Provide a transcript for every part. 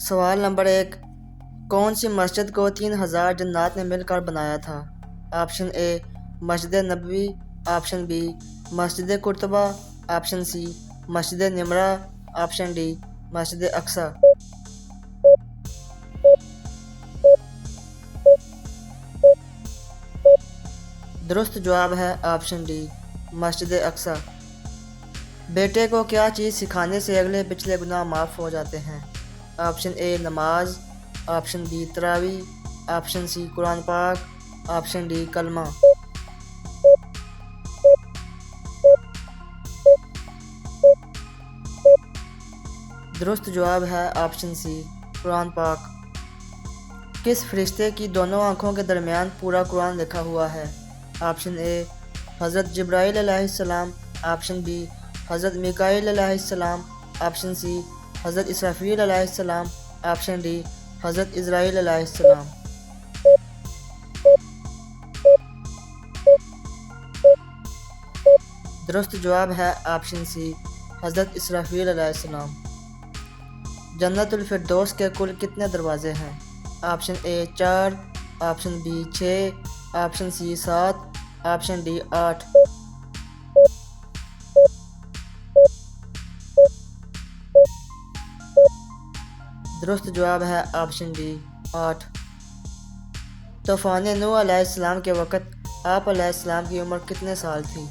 سوال نمبر 1، کون سی مسجد کو 3000 جنات نے مل کر بنایا تھا؟ آپشن اے مسجد نبوی، آپشن بی مسجد قرطبہ، آپشن سی مسجد نمرہ، آپشن ڈی مسجد اقصی۔ درست جواب ہے آپشن ڈی مسجد اقصی۔ بیٹے کو کیا چیز سکھانے سے اگلے پچھلے گناہ معاف ہو جاتے ہیں؟ آپشن اے نماز، آپشن بی تراویح، آپشن سی قرآن پاک، آپشن ڈی کلمہ۔ درست جواب ہے آپشن سی قرآن پاک۔ کس فرشتے کی دونوں آنکھوں کے درمیان پورا قرآن لکھا ہوا ہے؟ آپشن اے حضرت جبرائیل علیہ السلام، آپشن بی حضرت میکائیل علیہ السلام، آپشن سی حضرت اسرافیل علیہ السلام، آپشن ڈی حضرت عزرائیل علیہ السلام۔ درست جواب ہے آپشن سی حضرت اسرافیل علیہ السلام۔ جنت الفردوس کے کل کتنے دروازے ہیں؟ Option A 4، option B 6، option C 7، option D 8۔ درست جواب ہے آپشن ڈی 8۔ طوفان نوح علیہ السلام کے وقت آپ علیہ السلام کی عمر کتنے سال تھی؟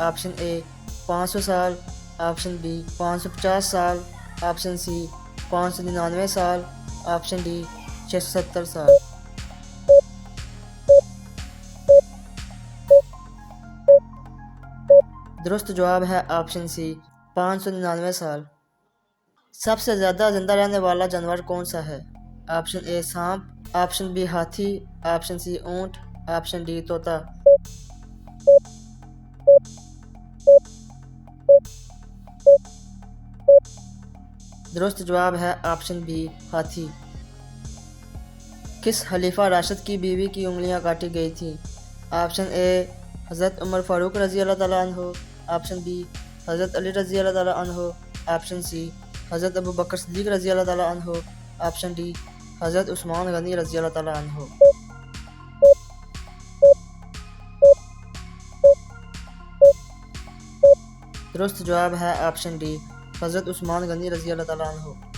آپشن اے 500 سال، آپشن بی 550 سال، آپشن سی 599 سال، آپشن ڈی 670 سال۔ درست جواب ہے آپشن سی 599 سال۔ سب سے زیادہ زندہ رہنے والا جانور کون سا ہے؟ آپشن اے سانپ، آپشن بی ہاتھی، آپشن سی اونٹ، آپشن ڈی طوطا۔ درست جواب ہے آپشن بی ہاتھی۔ کس خلیفہ راشد کی بیوی کی انگلیاں کاٹی گئی تھیں؟ آپشن اے حضرت عمر فاروق رضی اللہ تعالیٰ عنہ، آپشن بی حضرت علی رضی اللہ تعالیٰ عنہ، آپشن سی حضرت ابو بکر صدیق رضی اللہ تعالیٰ عنہ، آپشن ڈی حضرت عثمان غنی رضی اللہ تعالیٰ عنہ۔ درست جواب ہے آپشن ڈی حضرت عثمان غنی رضی اللہ تعالیٰ عنہ۔